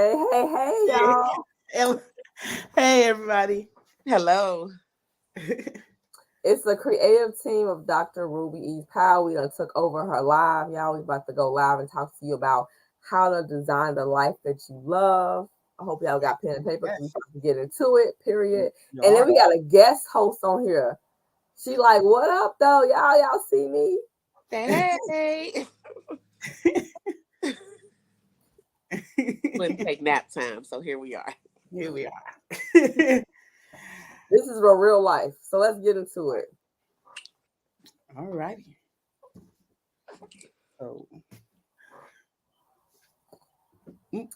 Hey, y'all. Hey, hey, everybody. Hello. It's the creative team of Dr. Ruby E. Powell. We done took over her live. Y'all, we about to go live and talk to you about how to design the life that you love. I hope y'all got pen and paper because we Yes, about to get into it, period. you And then are. we got a guest host on here. She like, what up, though? Y'all see me? Hey, wouldn't take nap time, so here we are. Here we are. This is real life. So let's get into it. All righty. So, mm,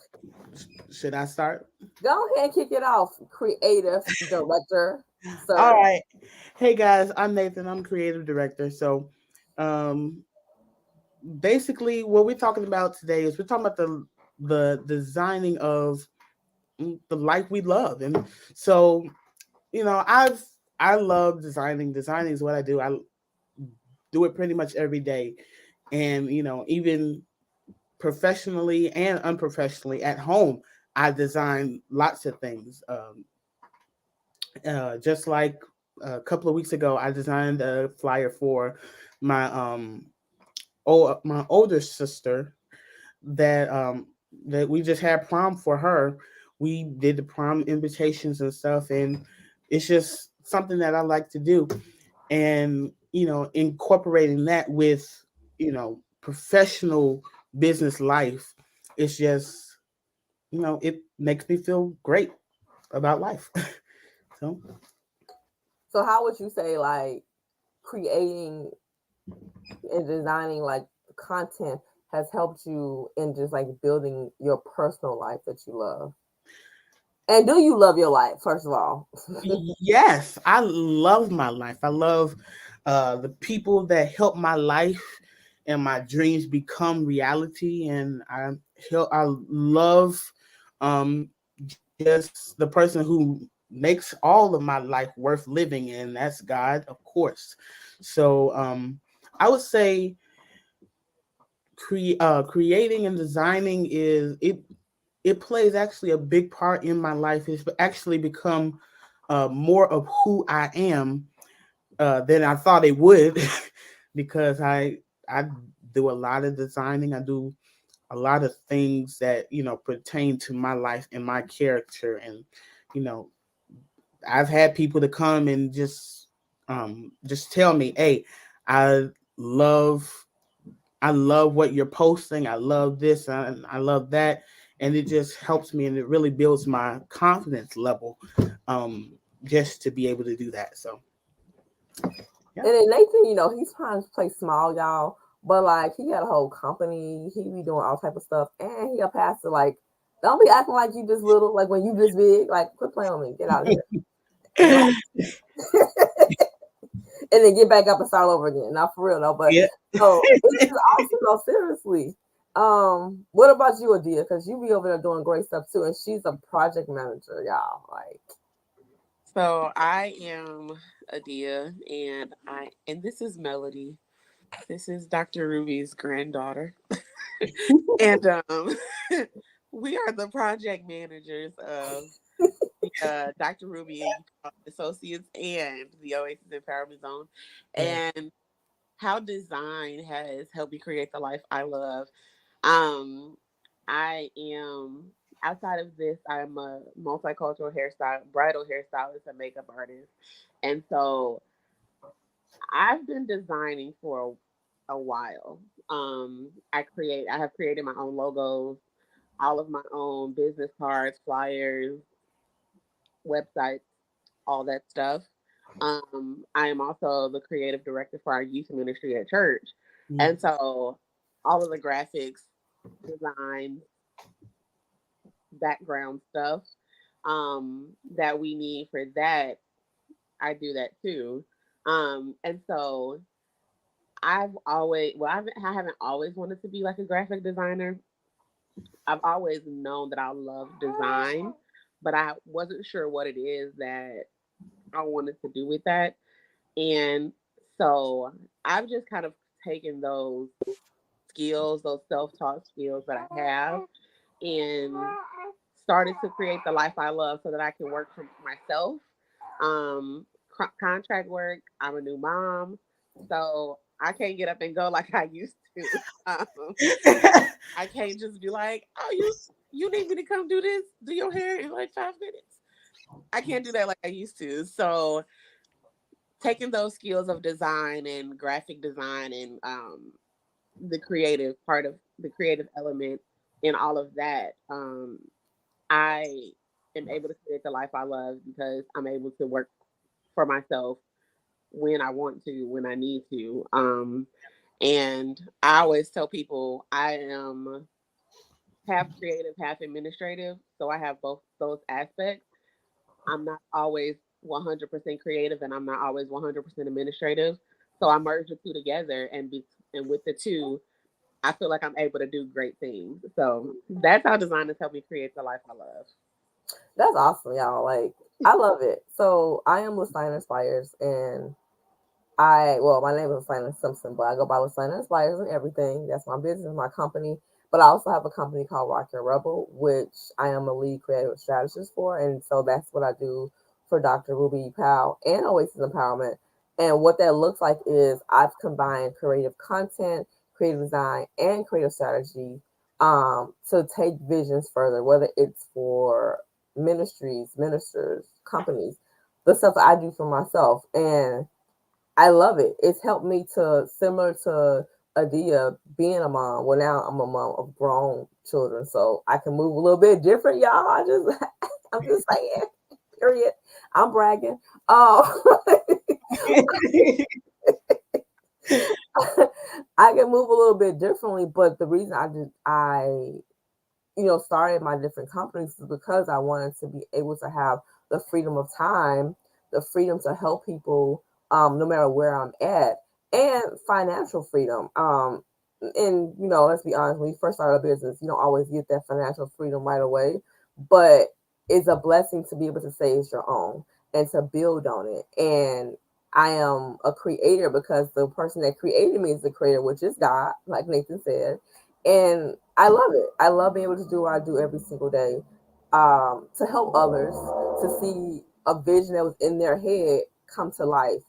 should I start? Go ahead and kick it off, creative director, All sir. right. Hey, guys. I'm Nathan. I'm creative director. So, um, basically, what we're talking about today is we're talking about the designing of the life we love, and so I love designing. Designing is what I do. I do it pretty much every day. And, even professionally and unprofessionally at home, I design lots of things. Just like a couple of weeks ago, I designed a flyer for my my older sister that that we just had prom for her. We did the prom invitations and stuff, and it's just something that I like to do. And incorporating that with professional business life, it's just it makes me feel great about life. So So how would you say like creating and designing like content has helped you in just like building your personal life that you love? And do you love your life, first of all? yes, I love my life. I love the people that help my life and my dreams become reality. And I love just the person who makes all of my life worth living, and that's God, of course. So I would say creating and designing it plays actually a big part in my life. It's actually become more of who I am than I thought it would, because I do a lot of designing. I do a lot of things that pertain to my life and my character. And you know I've had people to come and just tell me, hey, I love I love what you're posting. I love this and I love that. And it just helps me, and it really builds my confidence level, um, just to be able to do that. So, yeah. And then Nathan, he's trying to play small, y'all, but like he got a whole company. He be doing all type of stuff, and he a pastor. Like, don't be acting like you just little. Like when you this big, like quit playing with me. Get out of here. Like, and then get back up and start over again. Not for real though, but Yeah. no, it's just awesome though. Seriously. What about you, Adia? Because you be over there doing great stuff too, and she's a project manager, y'all. Like, So I am Adia, and this is Melody. This is Dr. Ruby's granddaughter, and we are the project managers of Dr. Ruby and Associates and the Oasis Empowerment Zone, Yeah. and how design has helped me create the life I love. Um, I am outside of this, I'm a multicultural bridal hairstylist and makeup artist. And so I've been designing for a while. I have created my own logos, all of my own business cards, flyers, websites, all that stuff. I am also the creative director for our youth ministry at church. And so all of the graphics, design, background stuff that we need for that, I do that too. And so I haven't always wanted to be like a graphic designer. I've always known that I love design, but I wasn't sure what it is that I wanted to do with that. And so I've just kind of taken those skills, those self taught skills that I have, and started to create the life I love so that I can work for myself. Contract work. I'm a new mom, so I can't get up and go like I used to. I can't just be like, oh, you need me to come do your hair in like 5 minutes. I can't do that like I used to. So taking those skills of design and graphic design and the creative part of the creative element and all of that, I am able to create the life I love because I'm able to work for myself when I want to, when I need to. And I always tell people I am half creative, half administrative. So I have both those aspects. I'm not always 100% creative and I'm not always 100% administrative. So I merge the two together and with the two, I feel like I'm able to do great things. So that's how designers help me create the life I love. That's awesome, y'all. Like, I love it. So I am Lasaina Inspires, and my name is Lasaina Simpson, but I go by Lasaina Inspires and everything. That's my business, my company. But I also have a company called Rock Your Rebel, which I am a lead creative strategist for. And so that's what I do for Dr. Ruby Powell and Oasis Empowerment. And what that looks like is I've combined creative content, creative design, and creative strategy to take visions further, whether it's for ministries, ministers, companies, the stuff that I do for myself. And I love it. It's helped me to, similar to Adia being a mom. Well, now I'm a mom of grown children, so I can move a little bit different, y'all. I'm just saying. Period. I'm bragging. Oh, I can move a little bit differently, but the reason I started my different companies is because I wanted to be able to have the freedom of time, the freedom to help people, no matter where I'm at, and financial freedom. And let's be honest, when you first start a business, you don't always get that financial freedom right away, but it's a blessing to be able to say it's your own and to build on it. And I am a creator because the person that created me is the creator, which is God, like Nathan said. And I love it. I love being able to do what I do every single day, to help others to see a vision that was in their head come to life,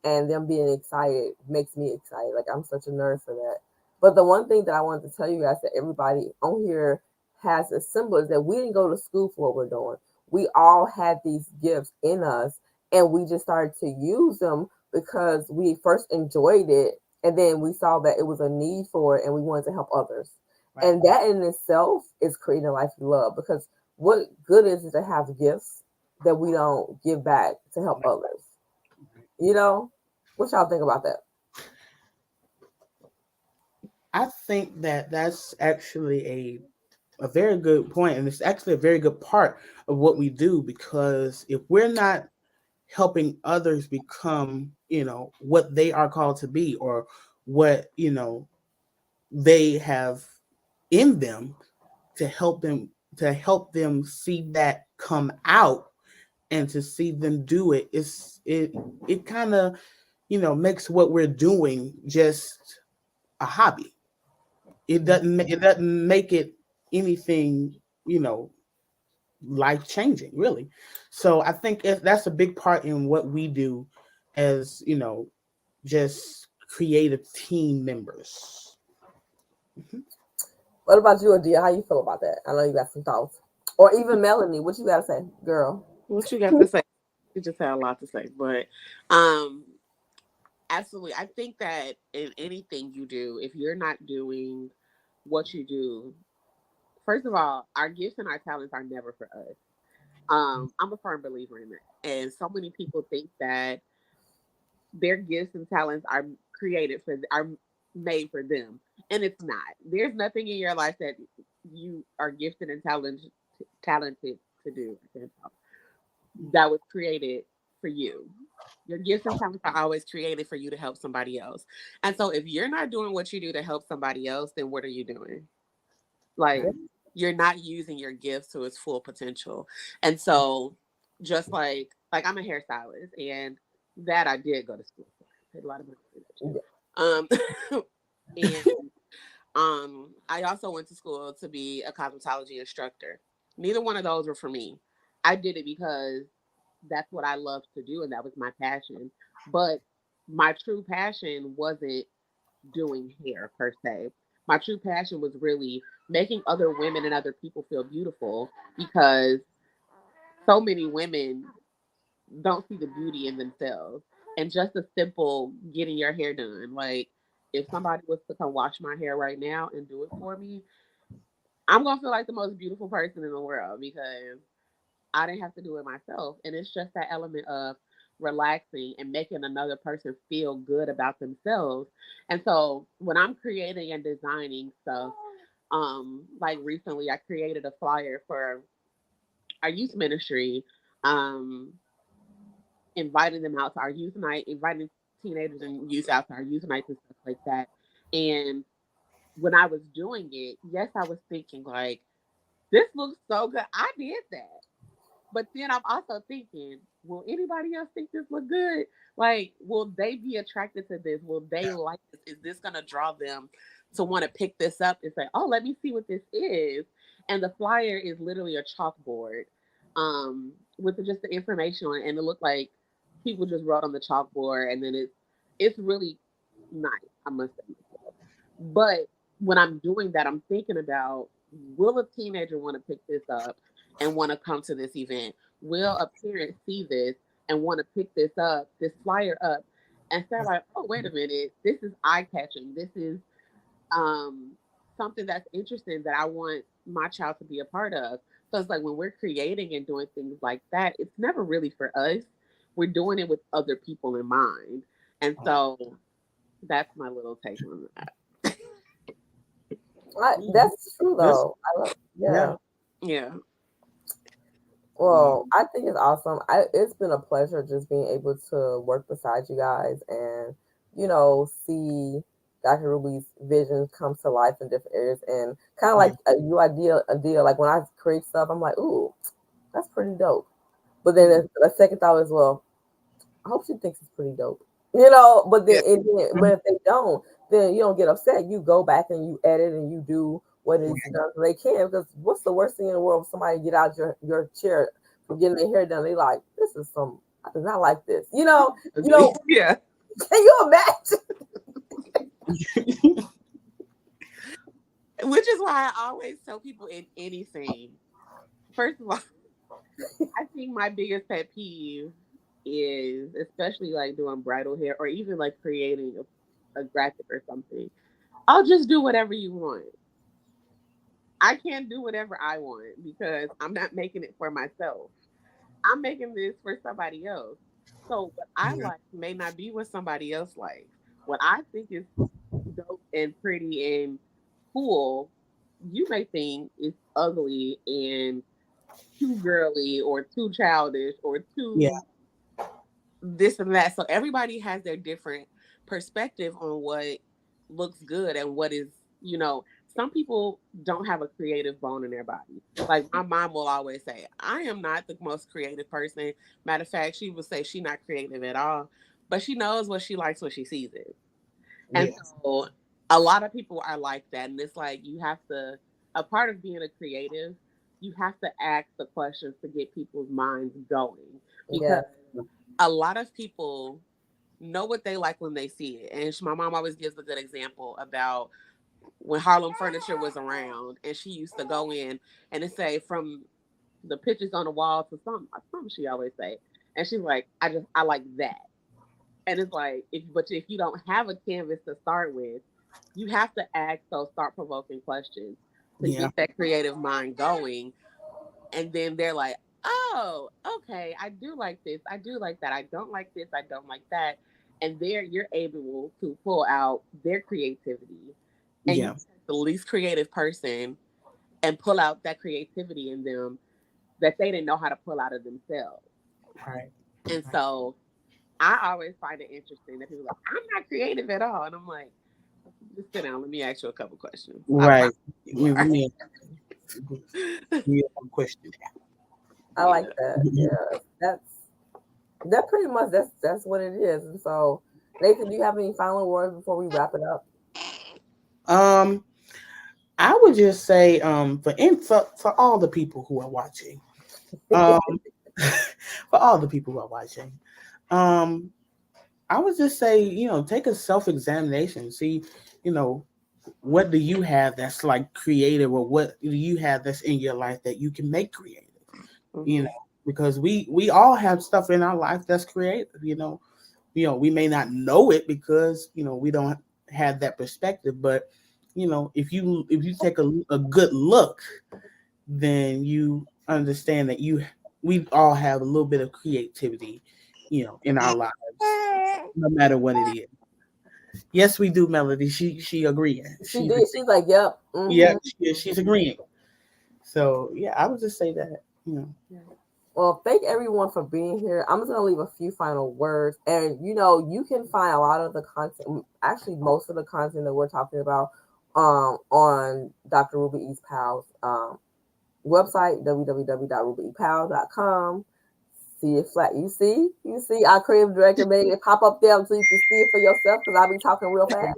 and them being excited makes me excited. Like, I'm such a nerd for that. But the one thing that I wanted to tell you guys that everybody on here has a symbol is that we didn't go to school for what we're doing. We all had these gifts in us, and we just started to use them because we first enjoyed it, and then we saw that it was a need for it, and we wanted to help others. Right. And that in itself is creating a life you love, because what good is it to have gifts that we don't give back to help others? What y'all think about that? I think that that's actually a very good point, and it's actually a very good part of what we do, because if we're not helping others become, what they are called to be, or what, they have in them, to help them see that come out and to see them do it, it kind of, makes what we're doing just a hobby. It doesn't make it anything, life changing, really. So I think that's a big part in what we do as, just creative team members. Mm-hmm. What about you, Adia? How you feel about that? I know you got some thoughts. Or even Melanie, what you got to say, girl? What you got to say? You just had a lot to say, but absolutely. I think that in anything you do, if you're not doing what you do, first of all, our gifts and our talents are never for us. I'm a firm believer in it. And so many people think that their gifts and talents are made for them. And it's not. There's nothing in your life that you are gifted and talented to do that was created for you. Your gifts and talents are always created for you to help somebody else. And so if you're not doing what you do to help somebody else, then what are you doing? Like, you're not using your gifts to its full potential. And so just like I'm a hairstylist, and that I did go to school for. I paid a lot of money for that. And I also went to school to be a cosmetology instructor. Neither one of those were for me. I did it because that's what I loved to do and that was my passion. But my true passion wasn't doing hair per se. My true passion was really making other women and other people feel beautiful because so many women don't see the beauty in themselves. And just a simple getting your hair done. Like, if somebody was to come wash my hair right now and do it for me, I'm gonna feel like the most beautiful person in the world because I didn't have to do it myself. And it's just that element of relaxing and making another person feel good about themselves. And so when I'm creating and designing stuff, like recently I created a flyer for our youth ministry, um, inviting them out to our youth night, inviting teenagers and youth out to our youth nights and stuff like that. And when I was doing it, yes, I was thinking like, this looks so good. I did that. But then I'm also thinking, will anybody else think this look good? Like, will they be attracted to this? Will they like this? Is this gonna draw them to want to pick this up and say, "Oh, let me see what this is"? And the flyer is literally a chalkboard, with just the information on it, and it looked like people just wrote on the chalkboard, and then it's really nice. I must say. But when I'm doing that, I'm thinking about, will a teenager want to pick this up and want to come to this event? Will a parent see this and want to pick this flyer up, and say like, oh, wait a minute, this is eye catching. This is um, something that's interesting that I want my child to be a part of. So it's like when we're creating and doing things like that, it's never really for us. We're doing it with other people in mind. And so that's my little take on that. That's true That's, though. yeah. Yeah. Well, I think it's awesome. It's been a pleasure just being able to work beside you guys and, see Dr. Ruby's visions come to life in different areas and kind of like a deal. Like when I create stuff, I'm like, ooh, that's pretty dope. But then a second thought as well, I hope she thinks it's pretty dope. But then, but if they don't, then you don't get upset. You go back and you edit and you do what is done so they can. Because what's the worst thing in the world? If somebody get out your chair from getting their hair done, they like, this is some. I do not like this. Yeah. Can you imagine? Which is why I always tell people in anything. First of all, I think my biggest pet peeve is, especially like doing bridal hair or even like creating a graphic or something. I'll just do whatever you want. I can't do whatever I want because I'm not making it for myself. I'm making this for somebody else. So what I like may not be what somebody else likes. What I think is dope and pretty and cool, you may think is ugly and too girly or too childish or too this and that. So everybody has their different perspective on what looks good and what is, some people don't have a creative bone in their body. Like my mom will always say, I am not the most creative person. Matter of fact, she would say she's not creative at all, but she knows what she likes when she sees it. And so a lot of people are like that. And it's like a part of being a creative, you have to ask the questions to get people's minds going. Because a lot of people know what they like when they see it. And my mom always gives a good example about when Harlem Furniture was around and she used to go in and it say from the pictures on the wall to something she always say. And she's like, I like that. And it's like, if you don't have a canvas to start with, you have to ask those thought provoking questions to get that creative mind going. And then they're like, oh, okay, I do like this. I do like that. I don't like this. I don't like that. And there you're able to pull out their creativity. And you the least creative person and pull out that creativity in them that they didn't know how to pull out of themselves. Right. And so I always find it interesting that people are like, I'm not creative at all. And I'm like, just sit down. Let me ask you a couple questions. Right. Me a question. I like that. Yeah, that pretty much that's what it is. And so, Nathan, do you have any final words before we wrap it up? I would just say, for all the people who are watching, um, for all the people who are watching, um, I would just say, take a self-examination. See, you know, what do you have that's like creative, or what do you have that's in your life that you can make creative? You know, because we all have stuff in our life that's creative. We may not know it because we don't have that perspective, but if you take a good look, then you understand that we all have a little bit of creativity, in our lives, no matter what it is. Yes, we do, Melody. She agreeing. She did. She's like, yep. Yeah, she's agreeing. So yeah, I would just say that. Well, thank everyone for being here. I'm just gonna leave a few final words, and you can find a lot of the content, actually most of the content that we're talking about, on Dr. Ruby East Powell's website, www.rubyeastpowell.com. See it flat. You see, our creative director made it pop up there so you can see it for yourself, because I'll be talking real fast.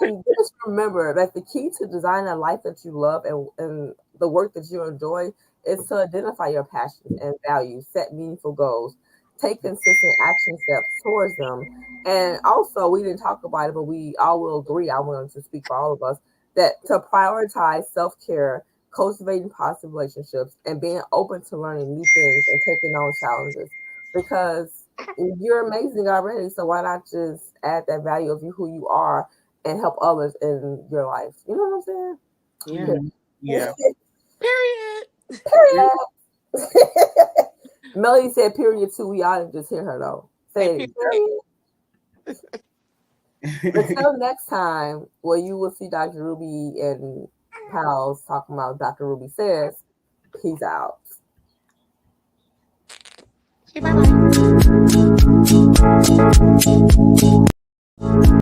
And just remember that the key to designing a life that you love and the work that you enjoy is to identify your passions and values, set meaningful goals, take consistent action steps towards them. And also, we didn't talk about it, but we all will agree, I wanted to speak for all of us, that to prioritize self-care, cultivating positive relationships, and being open to learning new things and taking on challenges. Because you're amazing already, so why not just add that value of you, who you are, and help others in your life? You know what I'm saying? Yeah. Period. Melody said period too. We all didn't just hear her though. Say period. Until next time, well, you will see Dr. Ruby and Pals talking about Dr. Ruby Says. Peace out. Okay, bye-bye.